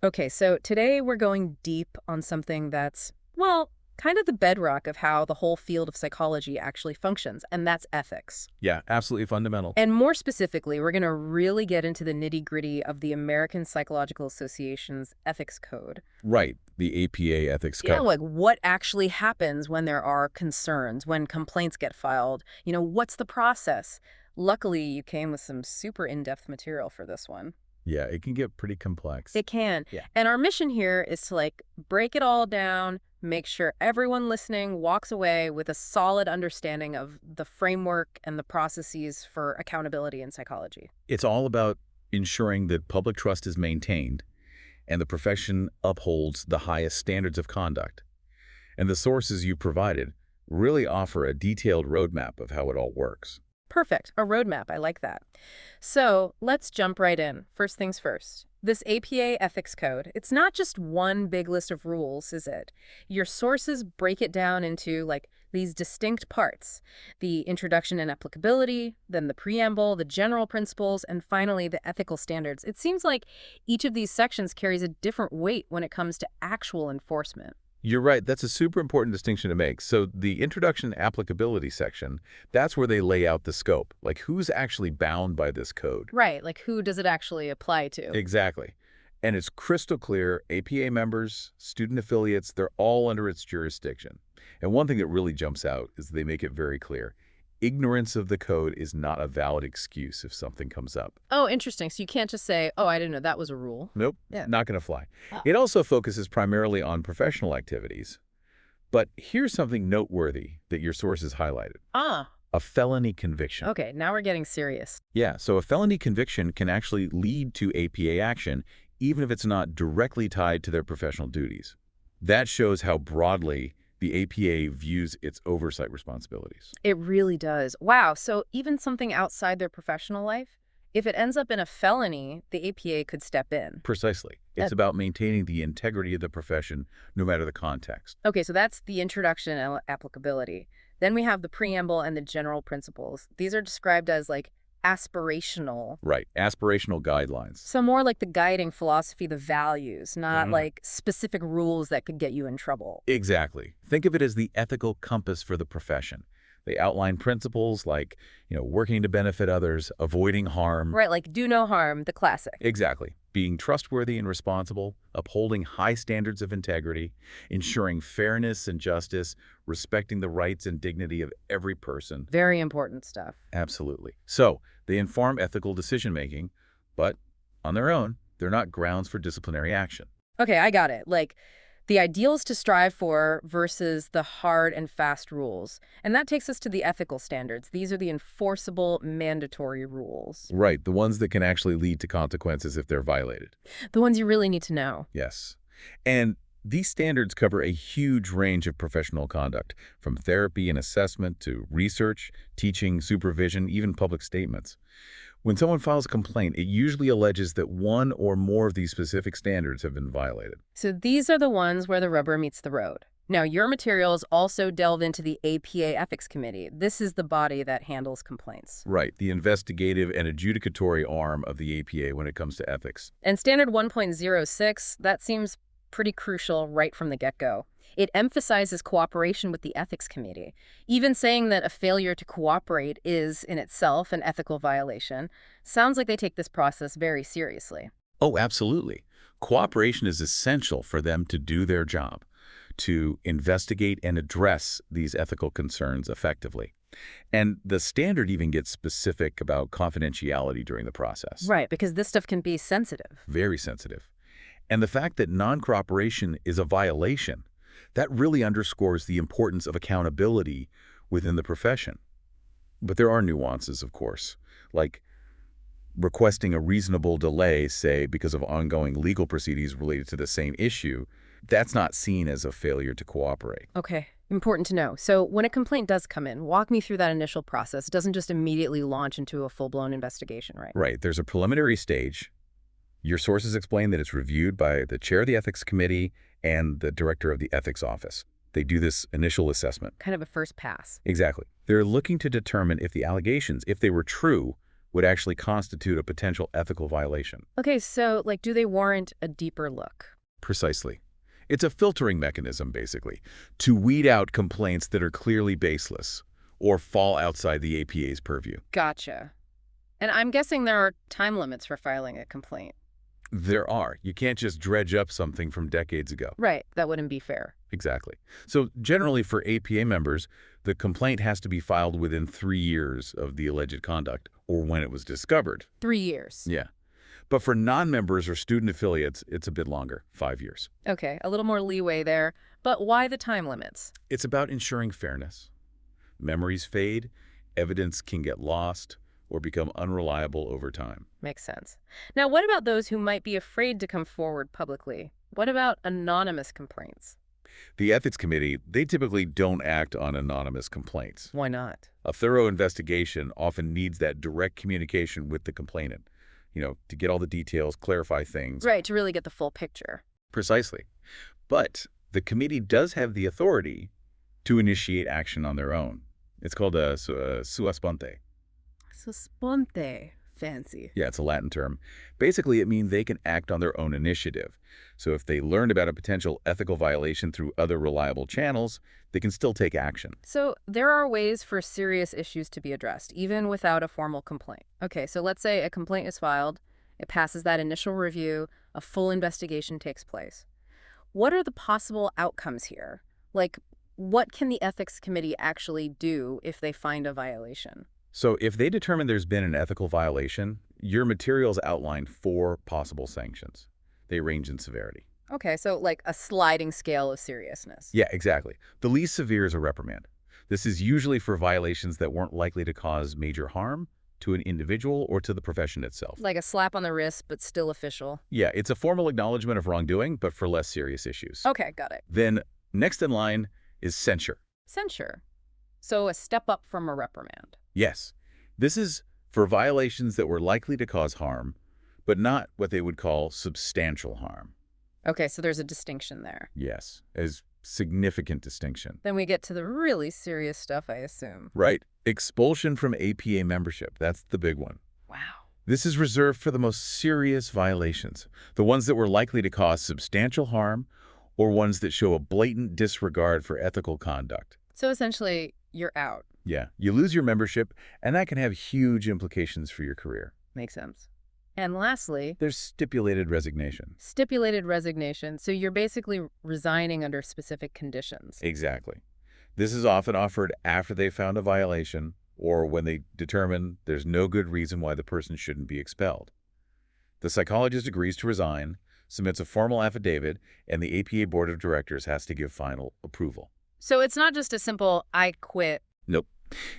Okay, so today we're going deep on something that's, well, kind of the bedrock of how the whole field of psychology actually functions, and that's ethics. Yeah, absolutely fundamental. And more specifically, we're going to really get into the nitty-gritty of the American Psychological Association's ethics code. Right, the APA ethics Yeah, code. like what actually happens when there are concerns, when complaints get filed? What's the process? Luckily, you came with some super in-depth material for this one. Yeah, it can get pretty complex. It can. Yeah. And our mission here is to break it all down, make sure everyone listening walks away with a solid understanding of the framework and the processes for accountability in psychology. It's all about ensuring that public trust is maintained and the profession upholds the highest standards of conduct. And the sources you provided really offer a detailed roadmap of how it all works. Perfect. A roadmap. I like that. So let's jump right in. First things first. This APA ethics code, it's not just one big list of rules, is it? Your sources break it down into these distinct parts. The introduction and applicability, then the preamble, the general principles, and finally the ethical standards. It seems like each of these sections carries a different weight when it comes to actual enforcement. You're right. That's a super important distinction to make. So the introduction applicability section, that's where they lay out the scope, like who's actually bound by this code. Right, like who does it actually apply to? Exactly. And it's crystal clear, APA members, student affiliates, they're all under its jurisdiction. And one thing that really jumps out is they make it very clear. Ignorance of the code is not a valid excuse if something comes up. Oh, interesting. So you can't just say, oh, I didn't know that was a rule. Nope, Yeah. not going to fly. Oh. It also focuses primarily on professional activities. But here's something noteworthy that your sources highlighted. Ah, A felony conviction. okay, now we're getting serious. Yeah, so a felony conviction can actually lead to APA action, even if it's not directly tied to their professional duties. That shows how broadly the APA views its oversight responsibilities. It really does. Wow, so even something outside their professional life, if it ends up in a felony, the APA could step in. Precisely. It's That- about maintaining the integrity of the profession, no matter the context. Okay, so that's the introduction and applicability. Then we have the preamble and the general principles. These are described as aspirational. Right. Aspirational guidelines. So more like the guiding philosophy, the values, not Mhm. like specific rules that could get you in trouble. Exactly. Think of it as the ethical compass for the profession. They outline principles like, working to benefit others, avoiding harm. Right, like do no harm, the classic. Exactly. Being trustworthy and responsible, upholding high standards of integrity, ensuring fairness and justice, respecting the rights and dignity of every person. Very important stuff. Absolutely. So they inform ethical decision-making, but on their own, they're not grounds for disciplinary action. Okay, I got it. The ideals to strive for versus the hard and fast rules. And that takes us to the ethical standards. These are the enforceable mandatory rules. Right, the ones that can actually lead to consequences if they're violated. The ones you really need to know. Yes. And these standards cover a huge range of professional conduct, from therapy and assessment to research, teaching, supervision, even public statements. When someone files a complaint, it usually alleges that one or more of these specific standards have been violated. So these are the ones where the rubber meets the road. Now, your materials also delve into the APA Ethics Committee. This is the body that handles complaints. Right, the investigative and adjudicatory arm of the APA when it comes to ethics. And Standard 1.06, that seems pretty crucial right from the get-go. It emphasizes cooperation with the Ethics Committee, even saying that a failure to cooperate is, in itself, an ethical violation. Sounds like they take this process very seriously. Oh, absolutely. Cooperation is essential for them to do their job, to investigate and address these ethical concerns effectively. And the standard even gets specific about confidentiality during the process. Right, because this stuff can be sensitive. Very sensitive. And the fact that non-cooperation is a violation, that really underscores the importance of accountability within the profession. But there are nuances, of course, like requesting a reasonable delay, say, because of ongoing legal proceedings related to the same issue. That's not seen as a failure to cooperate. Okay, important to know. So when a complaint does come in, walk me through that initial process. It doesn't just immediately launch into a full-blown investigation, right? Right. There's a preliminary stage. Your sources explain that it's reviewed by the chair of the ethics committee and the director of the ethics office. They do this initial assessment. Kind of a first pass. Exactly. They're looking to determine if the allegations, if they were true, would actually constitute a potential ethical violation. Okay, so, like, do they warrant a deeper look? Precisely. It's a filtering mechanism, basically, to weed out complaints that are clearly baseless or fall outside the APA's purview. Gotcha. And I'm guessing there are time limits for filing a complaint. There are. You can't just dredge up something from decades ago. Right, that wouldn't be fair. Exactly. So generally for APA members, the complaint has to be filed within 3 years of the alleged conduct or when it was discovered. 3 years. Yeah. But for non-members or student affiliates, it's a bit longer, 5 years. Okay, a little more leeway there. But why the time limits? It's about ensuring fairness. Memories fade, evidence can get lost, or become unreliable over time. Makes sense. Now, what about those who might be afraid to come forward publicly? What about anonymous complaints? The Ethics Committee, they typically don't act on anonymous complaints. Why not? A thorough investigation often needs that direct communication with the complainant, to get all the details, clarify things. Right, to really get the full picture. Precisely. But the committee does have the authority to initiate action on their own. It's called a sua sponte. Sponte. Fancy. Yeah, it's a Latin term. Basically, it means they can act on their own initiative. So if they learned about a potential ethical violation through other reliable channels, they can still take action. So there are ways for serious issues to be addressed, even without a formal complaint. Okay, so let's say a complaint is filed, it passes that initial review, a full investigation takes place. What are the possible outcomes here? Like, what can the Ethics Committee actually do if they find a violation? So if they determine there's been an ethical violation, your materials outline 4 possible sanctions. They range in severity. Okay, so like a sliding scale of seriousness. Yeah, exactly. The least severe is a reprimand. This is usually for violations that weren't likely to cause major harm to an individual or to the profession itself. Like a slap on the wrist, but still official. Yeah, it's a formal acknowledgement of wrongdoing, but for less serious issues. Okay, got it. Then next in line is censure. Censure. So a step up from a reprimand. Yes, this is for violations that were likely to cause harm, but not what they would call substantial harm. Okay, so there's a distinction there. Yes, as significant distinction. Then we get to the really serious stuff, I assume. Right. Expulsion from APA membership. That's the big one. Wow. This is reserved for the most serious violations, the ones that were likely to cause substantial harm or ones that show a blatant disregard for ethical conduct. So essentially, you're out. Yeah, you lose your membership, and that can have huge implications for your career. Makes sense. And lastly, There's stipulated resignation. stipulated resignation. So you're basically resigning under specific conditions. Exactly. This is often offered after they found a violation or when they determine there's no good reason why the person shouldn't be expelled. The psychologist agrees to resign, submits a formal affidavit, and the APA Board of Directors has to give final approval. So it's not just a simple, I quit. Nope.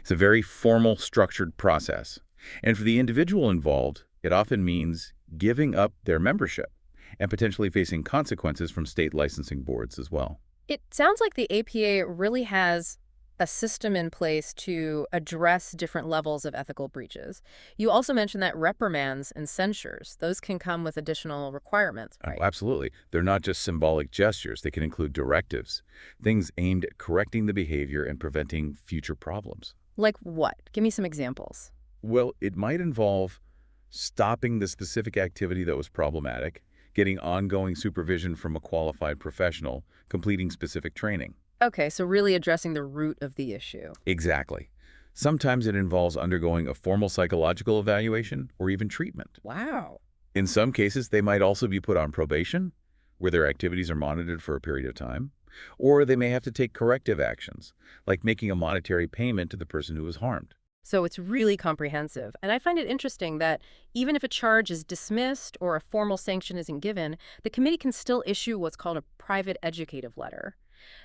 It's a very formal, structured process. And for the individual involved, it often means giving up their membership and potentially facing consequences from state licensing boards as well. It sounds like the APA really has a system in place to address different levels of ethical breaches. You also mentioned that reprimands and censures, those can come with additional requirements, right? Oh, absolutely. They're not just symbolic gestures. They can include directives, things aimed at correcting the behavior and preventing future problems. Like what? Give me some examples. Well, it might involve stopping the specific activity that was problematic, getting ongoing supervision from a qualified professional, completing specific training. Okay, so really addressing the root of the issue. Exactly. Sometimes it involves undergoing a formal psychological evaluation or even treatment. Wow. In some cases, they might also be put on probation, where their activities are monitored for a period of time, or they may have to take corrective actions, like making a monetary payment to the person who was harmed. So it's really comprehensive. And I find it interesting that even if a charge is dismissed or a formal sanction isn't given, the committee can still issue what's called a private educative letter.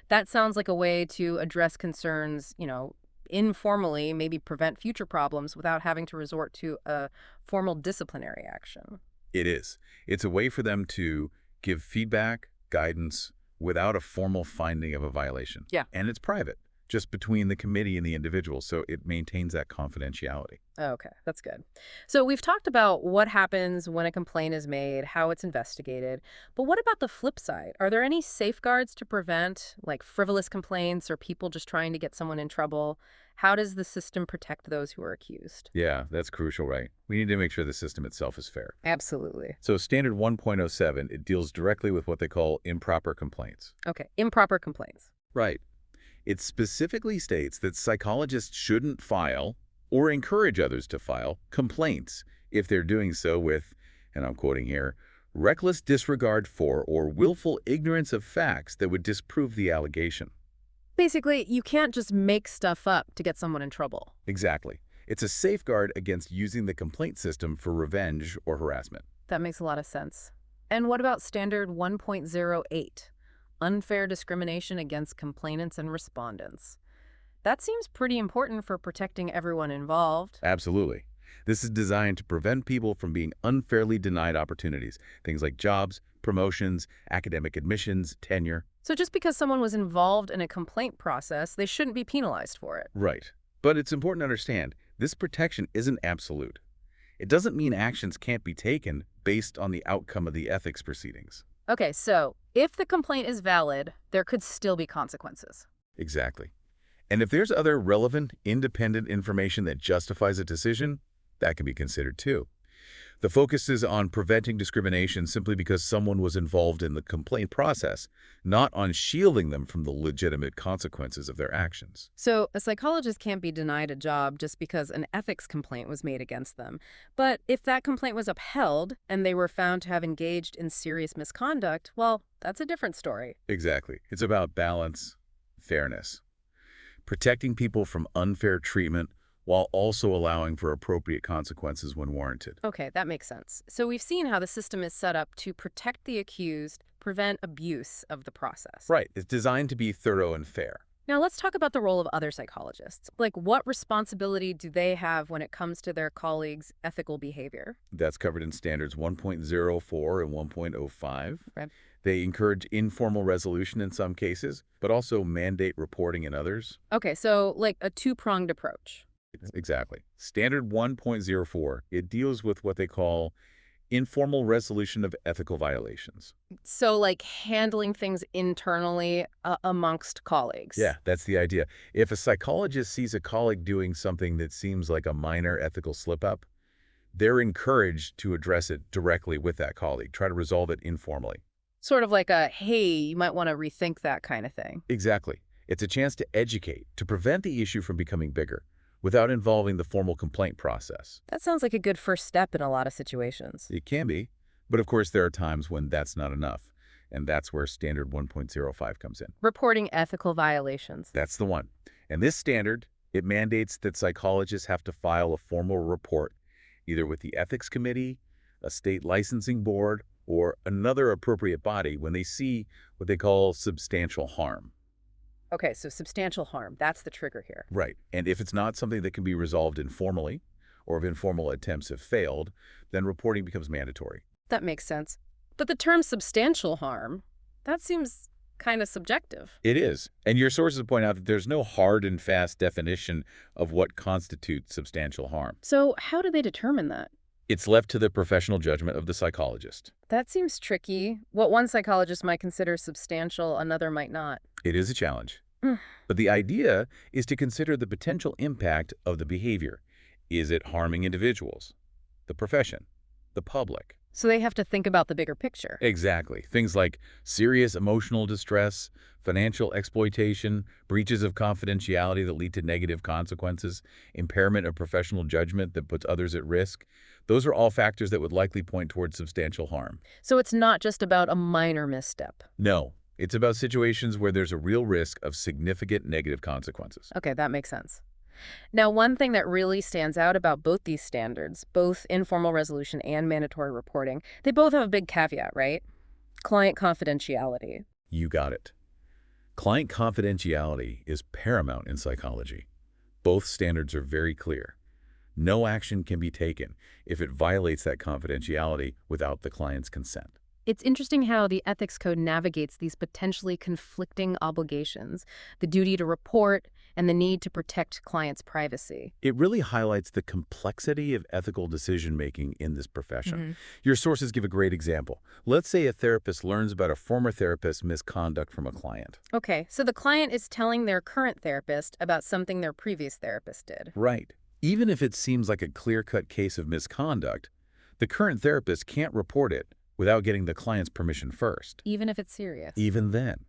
That sounds like a way to address concerns, informally, maybe prevent future problems without having to resort to a formal disciplinary action. It is. It's a way for them to give feedback, guidance, without a formal finding of a violation. Yeah. And it's private. just between the committee and the individual, so it maintains that confidentiality. Okay, that's good. So we've talked about what happens when a complaint is made, how it's investigated, but what about the flip side? Are there any safeguards to prevent, like frivolous complaints or people just trying to get someone in trouble? How does the system protect those who are accused? Yeah, that's crucial, right? We need to make sure the system itself is fair. Absolutely. So Standard 1.07, it deals directly with what they call improper complaints. Okay, improper complaints. Right. It specifically states that psychologists shouldn't file or encourage others to file complaints if they're doing so with, and I'm quoting here, reckless disregard for or willful ignorance of facts that would disprove the allegation. Basically, you can't just make stuff up to get someone in trouble. Exactly. It's a safeguard against using the complaint system for revenge or harassment. That makes a lot of sense. And what about Standard 1.08? Unfair discrimination against complainants and respondents. That seems pretty important for protecting everyone involved. Absolutely. This is designed to prevent people from being unfairly denied opportunities, things like jobs, promotions, academic admissions, tenure. So just because someone was involved in a complaint process, they shouldn't be penalized for it. Right. But it's important to understand, this protection isn't absolute. It doesn't mean actions can't be taken based on the outcome of the ethics proceedings. Okay, so if the complaint is valid, there could still be consequences. Exactly. And if there's other relevant, independent information that justifies a decision, that can be considered too. The focus is on preventing discrimination simply because someone was involved in the complaint process, not on shielding them from the legitimate consequences of their actions. So a psychologist can't be denied a job just because an ethics complaint was made against them. But if that complaint was upheld and they were found to have engaged in serious misconduct, well, that's a different story. Exactly. It's about balance, fairness, protecting people from unfair treatment while also allowing for appropriate consequences when warranted. Okay, that makes sense. So we've seen how the system is set up to protect the accused, prevent abuse of the process. Right. It's designed to be thorough and fair. Now let's talk about the role of other psychologists. Like, what responsibility do they have when it comes to their colleagues' ethical behavior? That's covered in Standards 1.04 and 1.05. Right. They encourage informal resolution in some cases, but also mandate reporting in others. Okay, so like a two-pronged approach. Exactly. Standard 1.04, it deals with what they call informal resolution of ethical violations. So like handling things internally amongst colleagues. Yeah, that's the idea. If a psychologist sees a colleague doing something that seems like a minor ethical slip-up, they're encouraged to address it directly with that colleague, try to resolve it informally. Sort of like a, hey, you might want to rethink that kind of thing. Exactly. It's a chance to educate, to prevent the issue from becoming bigger, without involving the formal complaint process. That sounds like a good first step in a lot of situations. It can be, but of course there are times when that's not enough, and that's where Standard 1.05 comes in. Reporting ethical violations. That's the one. And this standard, it mandates that psychologists have to file a formal report, either with the ethics committee, a state licensing board, or another appropriate body when they see what they call substantial harm. Okay, so substantial harm, that's the trigger here. Right. And if it's not something that can be resolved informally, or if informal attempts have failed, then reporting becomes mandatory. That makes sense. But the term substantial harm, that seems kind of subjective. It is. And your sources point out that there's no hard and fast definition of what constitutes substantial harm. So how do they determine that? It's left to the professional judgment of the psychologist. That seems tricky. What one psychologist might consider substantial, another might not. It is a challenge. But the idea is to consider the potential impact of the behavior. Is it harming individuals, the profession, the public? So they have to think about the bigger picture. Exactly. Things like serious emotional distress, financial exploitation, breaches of confidentiality that lead to negative consequences, impairment of professional judgment that puts others at risk. Those are all factors that would likely point towards substantial harm. So it's not just about a minor misstep. No, it's about situations where there's a real risk of significant negative consequences. Okay, that makes sense. Now, one thing that really stands out about both these standards, both informal resolution and mandatory reporting, they both have a big caveat, right? Client confidentiality. You got it. Client confidentiality is paramount in psychology. Both standards are very clear. No action can be taken if it violates that confidentiality without the client's consent. It's interesting how the ethics code navigates these potentially conflicting obligations, the duty to report and the need to protect clients' privacy. It really highlights the complexity of ethical decision-making in this profession. hmm Your sources give a great example. Let's say a therapist learns about a former therapist's misconduct from a client. Okay, so the client is telling their current therapist about something their previous therapist did. Right. Even if it seems like a clear-cut case of misconduct, the current therapist can't report it without getting the client's permission first. Even if it's serious. Even then,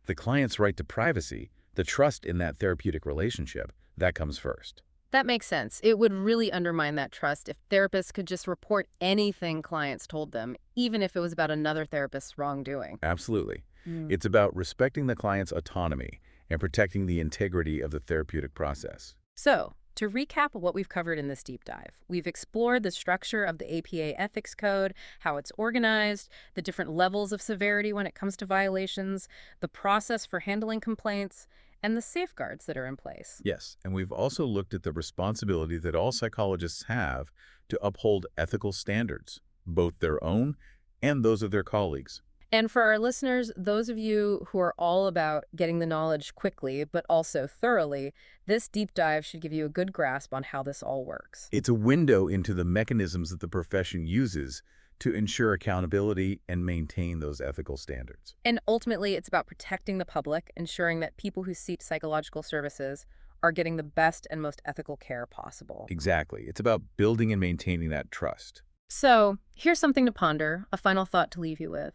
the client's right to privacy, the trust in that therapeutic relationship, that comes first. That makes sense. It would really undermine that trust if therapists could just report anything clients told them, even if it was about another therapist's wrongdoing. Absolutely. Mm. It's about respecting the client's autonomy and protecting the integrity of the therapeutic process. So, to recap what we've covered in this deep dive, we've explored the structure of the APA ethics code, how it's organized, the different levels of severity when it comes to violations, the process for handling complaints, and the safeguards that are in place. Yes, and we've also looked at the responsibility that all psychologists have to uphold ethical standards, both their own and those of their colleagues. And for our listeners, those of you who are all about getting the knowledge quickly, but also thoroughly, this deep dive should give you a good grasp on how this all works. It's a window into the mechanisms that the profession uses to ensure accountability and maintain those ethical standards. And ultimately, it's about protecting the public, ensuring that people who seek psychological services are getting the best and most ethical care possible. Exactly. It's about building and maintaining that trust. So, here's something to ponder, a final thought to leave you with.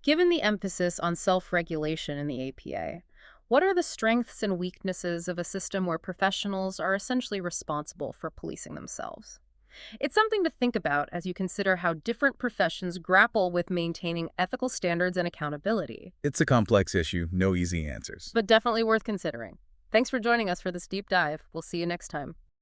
Given the emphasis on self-regulation in the APA, what are the strengths and weaknesses of a system where professionals are essentially responsible for policing themselves? It's something to think about as you consider how different professions grapple with maintaining ethical standards and accountability, It's a complex issue, no easy answers. but definitely worth considering. Thanks for joining us for this deep dive. We'll see you next time.